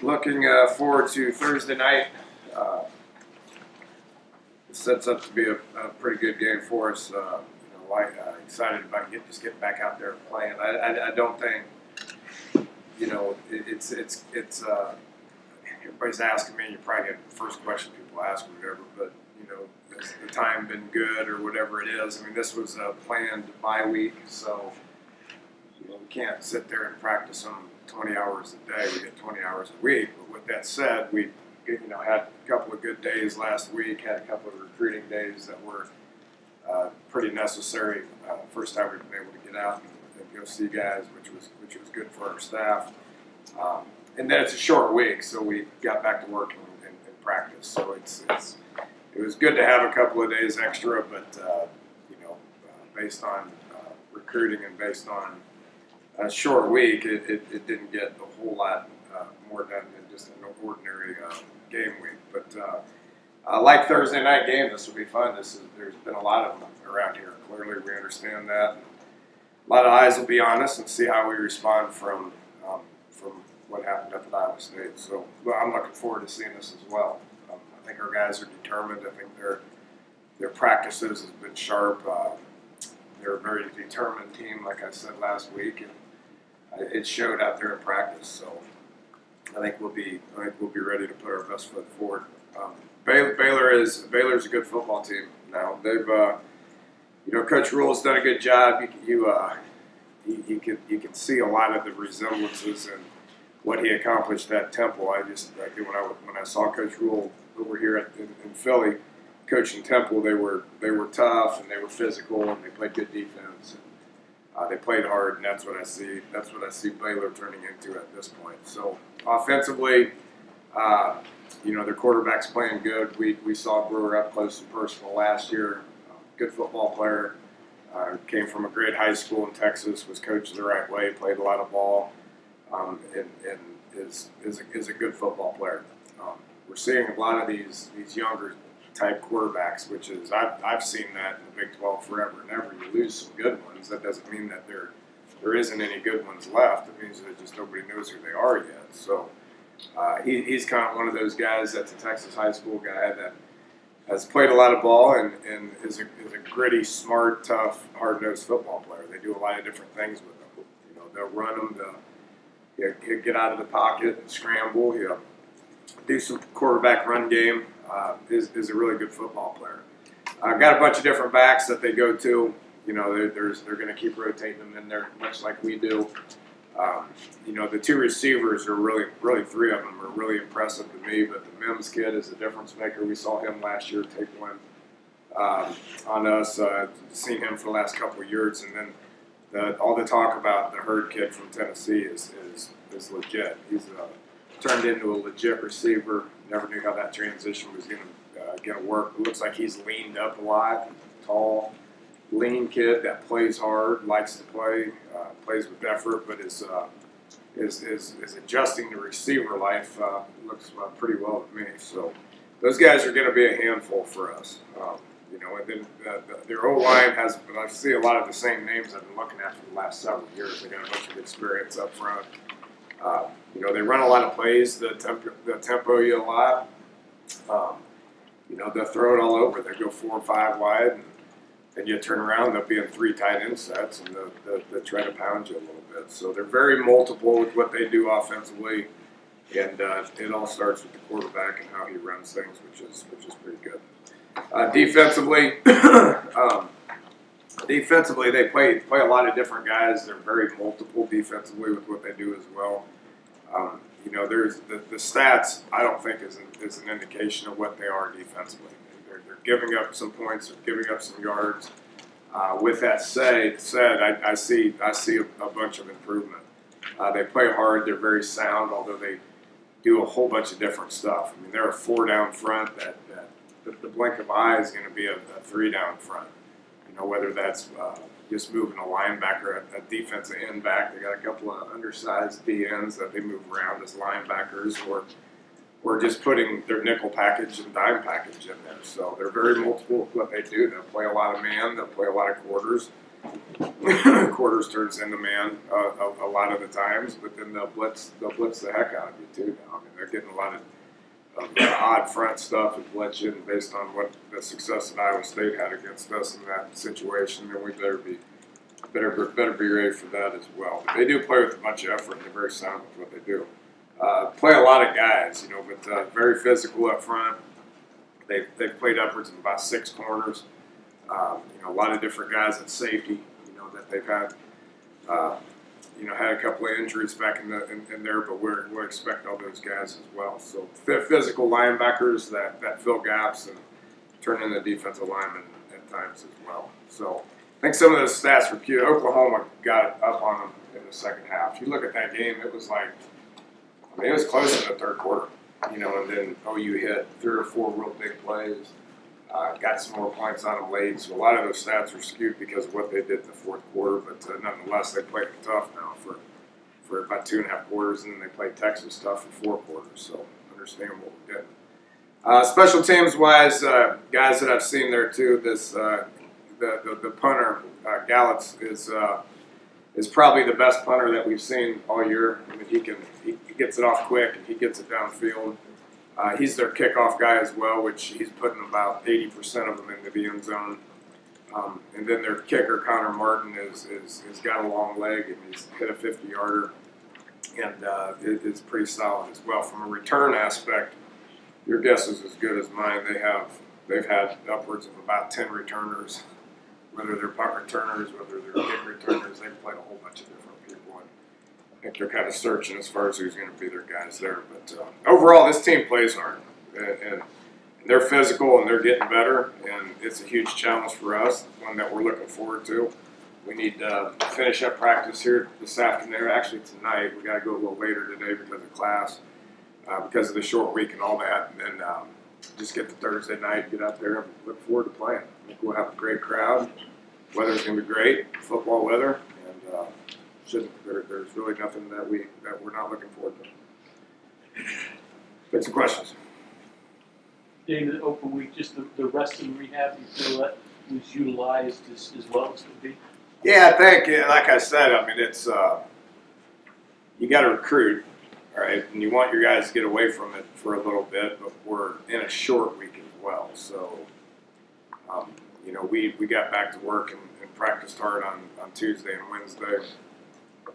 Looking forward to Thursday night. It sets up to be a pretty good game for us. Excited about getting back out there and playing. I don't think, everybody's asking me. You probably get the first question people ask or whatever, but has the time been good or whatever it is? I mean, this was a planned bye week, so we can't sit there and practice them 20 hours a day. We get 20 hours a week. But with that said, we had a couple of good days last week. Had a couple of recruiting days that were pretty necessary. First time we've been able to get out and go see guys, which was good for our staff. And then it's a short week, so we got back to work and practice. So it was good to have a couple of days extra, but based on recruiting and based on a short week, it didn't get a whole lot more done than just an ordinary game week. But like Thursday night game, this will be fun. There's been a lot of them around here. Clearly, we understand that. A lot of eyes will be on us and see how we respond from what happened up at Iowa State. So I'm looking forward to seeing this as well. I think our guys are determined. I think their practices have been sharp. They're a very determined team, like I said last week, and it showed out there in practice. So I think we'll be ready to put our best foot forward. Baylor's a good football team now. They've Coach Rule's done a good job. You can see a lot of the resemblances and what he accomplished at Temple. When I saw Coach Rule over here in Philly coaching Temple, they were tough and they were physical and they played good defense. And, they played hard, and that's what I see. That's what I see Baylor turning into at this point. So offensively, their quarterback's playing good. We saw Brewer up close and personal last year. Good football player. Came from a great high school in Texas. Was coached the right way. Played a lot of ball. And is a good football player. We're seeing a lot of these younger type quarterbacks, which is I've seen that in the Big 12 forever and ever. You lose some good ones. That doesn't mean that there isn't any good ones left. It means that just nobody knows who they are yet. So he's kind of one of those guys that's a Texas high school guy that has played a lot of ball and is a gritty, smart, tough, hard-nosed football player. They do a lot of different things with them. They'll run them. He'll get out of the pocket and scramble. He'll do some quarterback run game. Is a really good football player. Got a bunch of different backs that they go to. They're going to keep rotating them in there, much like we do. The two receivers are really three of them are really impressive to me. But the Mims kid is a difference maker. We saw him last year take one on us. Seen him for the last couple of years, and then all the talk about the Hurd kid from Tennessee is legit. He's turned into a legit receiver. Never knew how that transition was going to work. It looks like he's leaned up a lot. Tall, lean kid that plays hard, likes to play, plays with effort, but is adjusting to receiver life. Looks pretty well to me. So those guys are going to be a handful for us. And then their O-line has, I see a lot of the same names I've been looking at for the last several years. They got a bunch of experience up front. They run a lot of plays. The tempo you a lot. They'll throw it all over. They go 4 or 5 wide, and then you turn around, they'll be in 3 tight end sets, and they'll try to pound you a little bit. So they're very multiple with what they do offensively, and it all starts with the quarterback and how he runs things, which is pretty good. Defensively, they play a lot of different guys. They're very multiple defensively with what they do as well. There's the stats. I don't think is an indication of what they are defensively. They're giving up some points. They're giving up some yards. With that said, I see a bunch of improvement. They play hard. They're very sound, although they do a whole bunch of different stuff. I mean, they're a 4 down front that the blink of eye is going to be a 3 down front. Whether that's just moving a linebacker, a defensive end back. They got a couple of undersized DNs that they move around as linebackers, or just putting their nickel package and dime package in there. So they're very multiple with what they do. They'll play a lot of man. They'll play a lot of quarters. quarters turns into man a lot of the times, but then they'll blitz the heck out of you too now. I mean, they're getting a lot of odd front stuff and blitz in based on what the success that Iowa State had against us in that situation. Then we better be ready for that as well. But they do play with a bunch of effort, and they're very sound with what they do. Play a lot of guys, but very physical up front. They've played upwards of about 6 corners. A lot of different guys at safety. That they've had. Had a couple of injuries back in there, but we expect all those guys as well. So physical linebackers that fill gaps and turn into defensive linemen at times as well. So I think some of those stats were cute. Oklahoma got it up on them in the second half. You look at that game; it was like, it was close in the third quarter. And then OU hit 3 or 4 real big plays. Got some more points on them late, so a lot of those stats were skewed because of what they did in the fourth quarter. But nonetheless, they played tough now for about 2.5 quarters, and then they played Texas tough for 4 quarters. So understand what we're getting. Special teams wise, guys that I've seen there too. The punter Gallitz is probably the best punter that we've seen all year. I mean, he gets it off quick and he gets it downfield. He's their kickoff guy as well, which he's putting about 80% of them into the end zone. And then their kicker, Connor Martin, has got a long leg and he's hit a 50-yarder. And it's pretty solid as well. From a return aspect, your guess is as good as mine. They've had upwards of about 10 returners, whether they're punt returners, whether they're kick returners. They've played a whole bunch of different people. I think they're kind of searching as far as who's going to be their guys there. But overall, this team plays hard, and they're physical, and they're getting better, and it's a huge challenge for us, one that we're looking forward to. We need to finish up practice here this afternoon. Actually, tonight. We got to go a little later today because of class, because of the short week and all that, and then just get to Thursday night, get out there, and look forward to playing. I think we'll have a great crowd. Weather's going to be great, football weather, and there's really nothing that we're not looking forward to. Get some questions. During the open week, just the rest and rehab, you feel that was utilized as well as could be? Yeah, I think, like I said, I mean, it's you got to recruit, all right, and you want your guys to get away from it for a little bit, but we're in a short week as well, so we got back to work and practiced hard on Tuesday and Wednesday.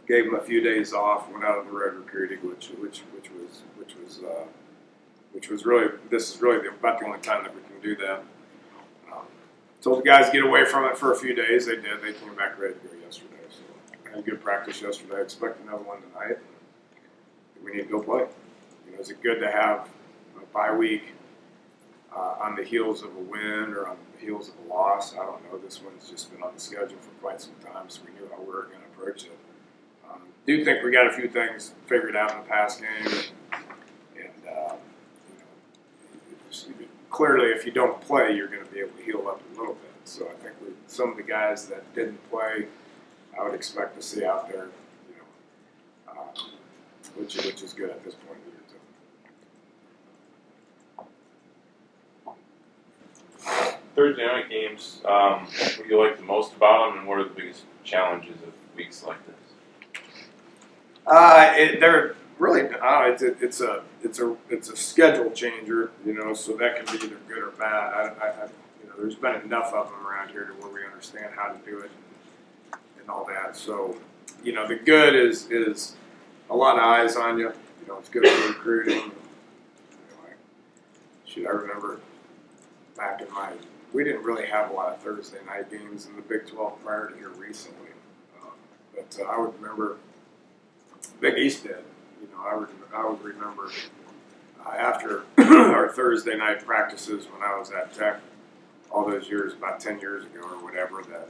Gave them a few days off, went out on the road recruiting, which was really, this is really about the only time that we can do that. Told the guys to get away from it for a few days. They did. They came back ready to go yesterday. So had a good practice yesterday. Expect another one tonight. We need to go play. Is it good to have a bye week on the heels of a win or on the heels of a loss? I don't know. This one's just been on the schedule for quite some time, so we knew how we were going to approach it. Do think we got a few things figured out in the past game, and clearly, if you don't play, you're going to be able to heal up a little bit. So I think some of the guys that didn't play, I would expect to see out there, which is good at this point in the year too. Thursday night games, what do you like the most about them, and what are the biggest challenges of weeks like this? They're really it's a schedule changer, so that can be either good or bad. There's been enough of them around here to where we understand how to do it and all that. So, the good is a lot of eyes on you. It's good for recruiting. I remember back in we didn't really have a lot of Thursday night games in the Big 12 prior to here recently, but I would remember. Big East did. I would remember after our Thursday night practices when I was at Tech all those years, about 10 years ago or whatever, that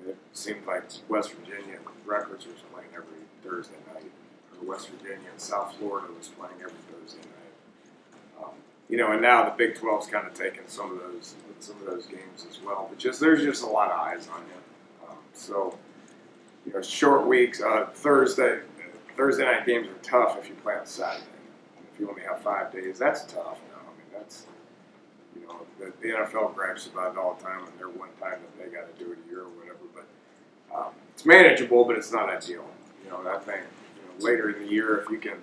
it seemed like West Virginia and Rutgers was playing every Thursday night, or West Virginia and South Florida was playing every Thursday night. And now the Big 12's kind of taken some of those games as well. But there's just a lot of eyes on you. Short weeks. Thursday night games are tough if you play on Saturday. If you only have 5 days, that's tough. you know, the NFL gripes about it all the time, and they're one time that they got to do it a year or whatever. But it's manageable, but it's not ideal. You know, I think later in the year, if you can,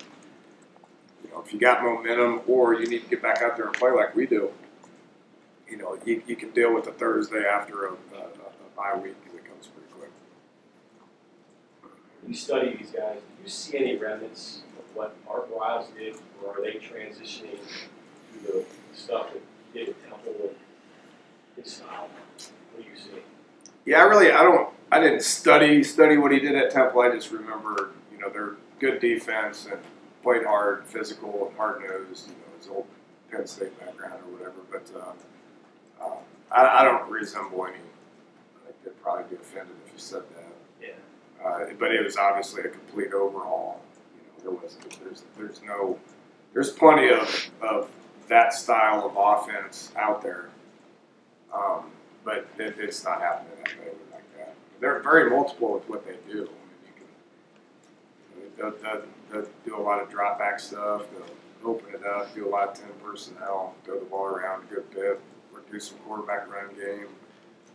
if you got momentum or you need to get back out there and play like we do, you can deal with the Thursday after a bye week because it comes pretty quick. You study these guys. Do you see any remnants of what Mark Riles did, or are they transitioning to the stuff that he did at Temple with his style? What do you see? Yeah, I didn't study what he did at Temple. I just remember, they're good defense and played hard, physical, and hard nosed. His old Penn State background or whatever. But I don't resemble any. I think they'd probably be offended if you said that. Yeah. But it was obviously a complete overhaul. There's plenty of that style of offense out there. But it's not happening that way like that. They're very multiple with what they do. I mean, they'll do a lot of drop back stuff. They'll open it up, do a lot of 10 personnel, throw the ball around a good bit, or do some quarterback run game,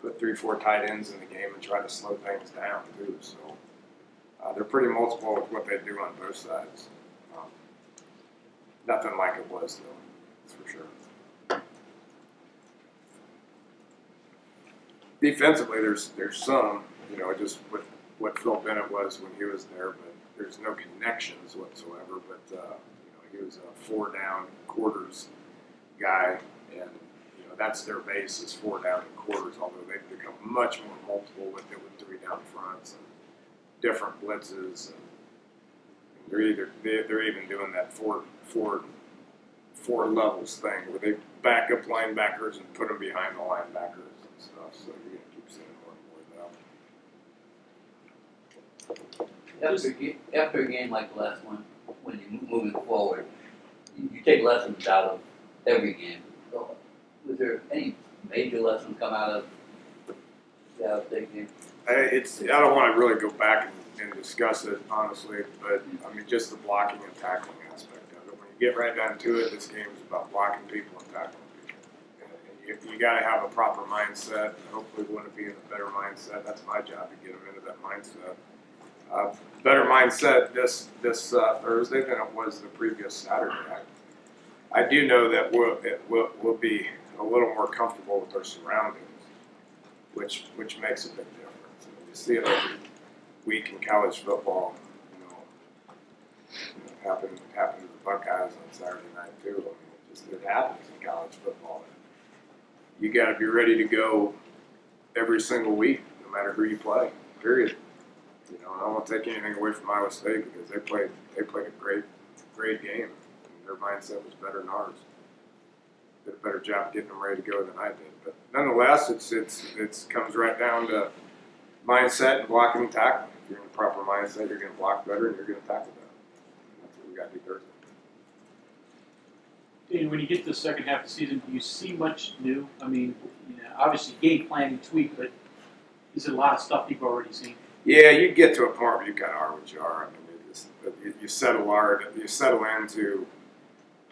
put 3-4 tight ends in the game and try to slow things down too. So they're pretty multiple with what they do on both sides. Nothing like it was though, that's for sure. Defensively, there's some, just what Phil Bennett was when he was there, but there's no connections whatsoever. But he was a 4-down quarters guy, and that's their base is 4 down and quarters. Although they've become much more multiple with 3 down fronts and different blitzes, and they're even doing that four levels thing where they back up linebackers and put them behind the linebackers and stuff. So you're going to keep seeing more and more of that. After a game like the last one, when you're moving forward, you take lessons out of every game. So, was there any major lessons come out of the Ohio State game? I don't want to really go back and discuss it, honestly, but I mean, just the blocking and tackling aspect of it. When you get right down to it, this game is about blocking people and tackling people. And you got to have a proper mindset. Hopefully, we want to be in a better mindset. That's my job to get them into that mindset. Better mindset this Thursday than it was the previous Saturday. I do know that we'll be a little more comfortable with our surroundings, which makes a big difference. I mean, you see it every week in college football. Happened to the Buckeyes on Saturday night too. I mean, it happens in college football. You got to be ready to go every single week, no matter who you play. Period. I don't want to take anything away from Iowa State because they played a great game. And their mindset was better than ours. Did a better job getting them ready to go than I did. But nonetheless, it comes right down to mindset and blocking and tackling. If you're in the proper mindset, you're going to block better and you're going to tackle better. And that's what we got to do Thursday. And when you get to the second half of the season, do you see much new? I mean, obviously game planning tweak, but is it a lot of stuff you've already seen? Yeah, you get to a point where you kind of are what you are. I mean, you settle into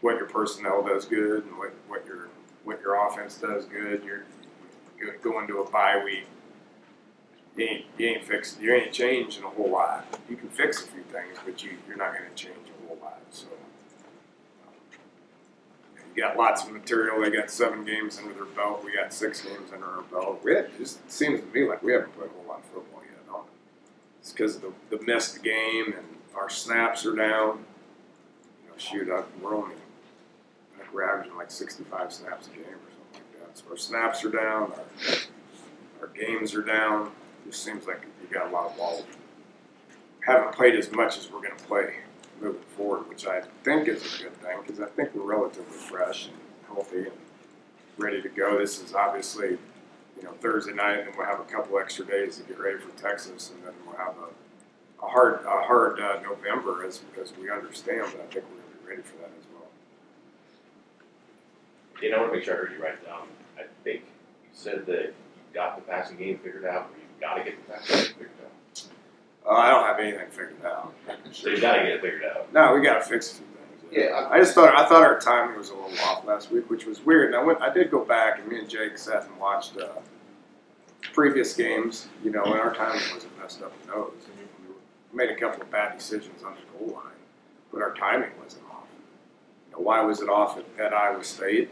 what your personnel does good and what your offense does good. You're going to a bye week. You ain't changing a whole lot. You can fix a few things, but you're not going to change a whole lot. So you got lots of material. They got 7 games under their belt. We got 6 games under our belt. It just seems to me like we haven't played a whole lot of football yet. It's because of the missed game and our snaps are down. We're averaging like 65 snaps a game or something like that. So our snaps are down, our games are down. It just seems like you got a lot of balls. Haven't played as much as we're going to play moving forward, which I think is a good thing because I think we're relatively fresh and healthy and ready to go. This is obviously Thursday night, and then we'll have a couple extra days to get ready for Texas, and then we'll have a hard November as we understand. But I think we're going to be ready for that as well. I want to make sure I heard you right down. I think you said that you got the passing game figured out, or you've got to get the passing game figured out. I don't have anything figured out. So you got to get it figured out. No, we got to fix a few things. Yeah, I thought our timing was a little off last week, which was weird. And I did go back, and me and Jake sat and watched previous games, and our timing wasn't messed up in those. We made a couple of bad decisions on the goal line, but our timing wasn't off. Why was it off at Iowa State?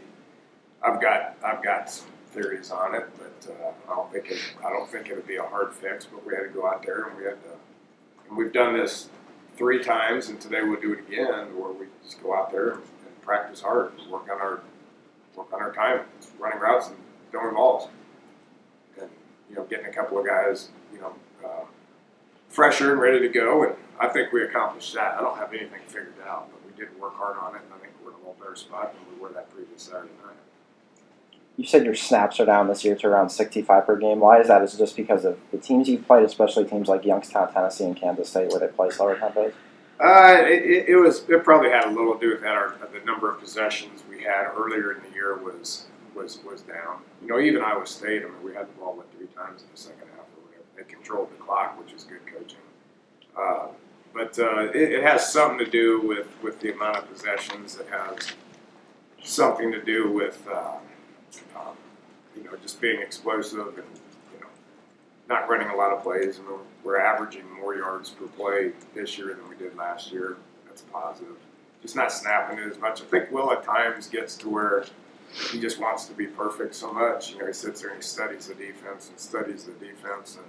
I've got some theories on it, but I don't think it would be a hard fix. But we had to go out there, and we've done this 3 times, and today we'll do it again, where we just go out there and practice hard, and work on our timing, running routes and throwing balls, and getting a couple of guys fresher and ready to go. And I think we accomplished that. I don't have anything figured out, but we did work hard on it, and I think we're in a little better spot than we were that previous Saturday night. You said your snaps are down this year to around 65 per game. Why is that? Is it just because of the teams you've played, especially teams like Youngstown, Tennessee, and Kansas State, where they play slower tempos? It probably had a little to do with that. The number of possessions we had earlier in the year was down. Even Iowa State. I mean, we had the ball 3 times in the second half or whatever. They controlled the clock, which is good coaching. But it has something to do with the amount of possessions. It has something to do with just being explosive and not running a lot of plays. I mean, we're averaging more yards per play this year than we did last year. That's positive. Just not snapping it as much. I think Will at times gets to where he just wants to be perfect so much. He sits there and he studies the defense and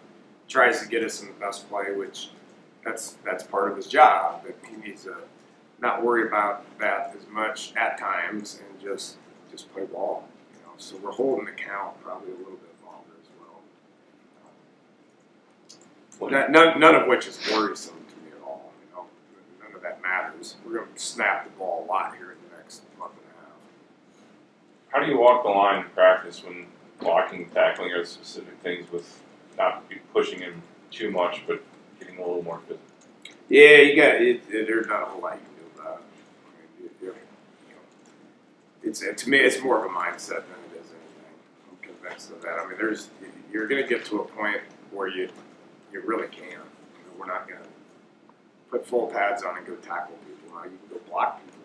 tries to get us in the best play, which that's part of his job. But he needs to not worry about that as much at times and just play ball. So we're holding the count probably a little bit longer as well. None of which is worrisome to me at all. None of that matters. We're going to snap the ball a lot here in the next month and a half. How do you walk the line in practice when blocking and tackling are specific things with not pushing him too much, but getting a little more physical? Yeah, you got it. There's not a whole lot you can do about it. To me, it's more of a mindset than it is anything. I'm convinced of that. I mean, you're going to get to a point where you really can. We're not going to put full pads on and go tackle people. Now you can go block people.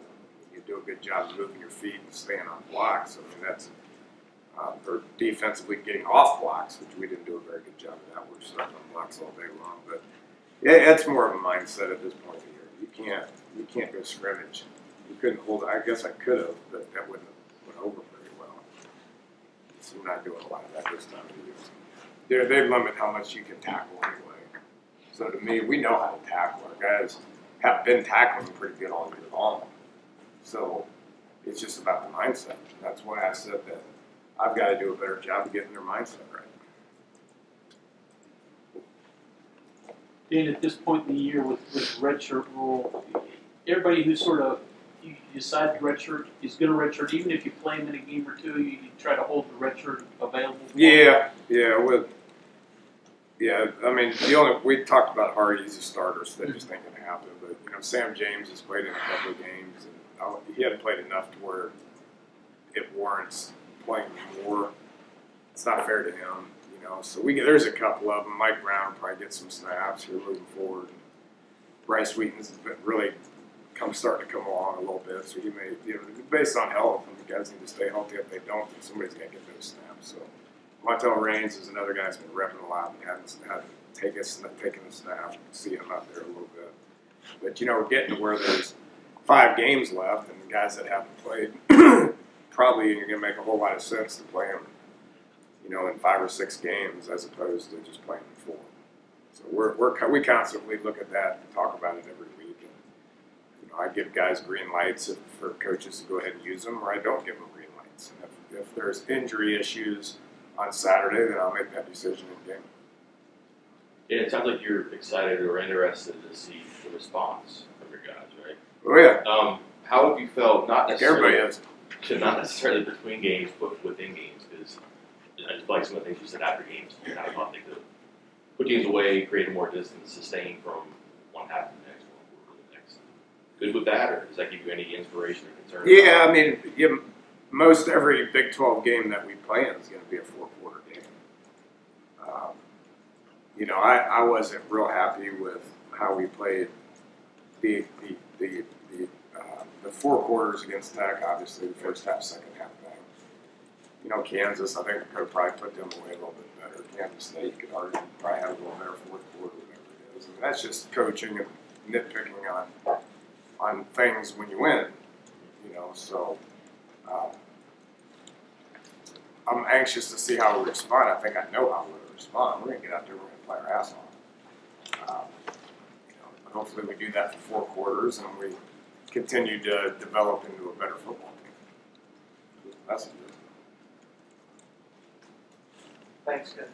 You do a good job of moving your feet and staying on blocks. I mean, that's or defensively getting off blocks, which we didn't do a very good job of that. We're stuck on blocks all day long. But yeah, it's more of a mindset at this point of the year. You can't go scrimmage. You couldn't hold it. I guess I could have, but that wouldn't have went over very well. So we're not doing a lot of that this time of year. They limit how much you can tackle anyway. So to me, we know how to tackle. Our guys have been tackling pretty good all year long. So it's just about the mindset. That's why I said that I've got to do a better job of getting their mindset right. Dan, at this point in the year with redshirt rule, everybody who sort of you decide the redshirt is going to redshirt, even if you play him in a game or two, you try to hold the redshirt available. Yeah. I mean, we talked about Hardy as a starter, so that just ain't going to happen. But Sam James has played in a couple of games, and he hadn't played enough to where it warrants playing more. It's not fair to him. So there's a couple of them. Mike Brown will probably get some snaps here moving forward. Bryce Wheaton's been really starting to come along a little bit, so he may, based on health, and the guys need to stay healthy. If they don't, then somebody's got to get those snaps. So Montel Raines is another guy that's been repping a lot and hasn't taken the snap. See him out there a little bit. But we're getting to where there's 5 games left, and the guys that haven't played probably you're going to make a whole lot of sense to play them. In 5 or 6 games as opposed to just playing in 4. So we constantly look at that and talk about it every week. And, I give guys green lights for coaches to go ahead and use them, or I don't give them green lights. And if there's injury issues on Saturday, then I'll make that decision in game. Yeah, it sounds like you're excited or interested to see the response of your guys, right? Oh yeah. How have you felt? Not necessarily Everybody is. not necessarily between games, but within games, because I just like some of the things you said after games. You kind of thought they could put teams away, create a more distance, sustain from one half to the next, one quarter to the next. Good with that, or does that give you any inspiration or concern? Yeah, I mean, most every Big 12 game that we play in is going to be a 4-quarter game. I wasn't real happy with how we played the the 4 quarters against Tech, obviously the first half, second half. You know, Kansas, I think could have probably put them away a little bit better. Kansas State could argue probably have a little better fourth quarter, whatever it is. I mean, that's just coaching and nitpicking on things when you win. You know, so I'm anxious to see how we respond. I think I know how we're going to respond. We're going to get out there. We're going to play our ass off. You know, but hopefully we do that for 4 quarters and we continue to develop into a better football team. That's it. Thanks, guys.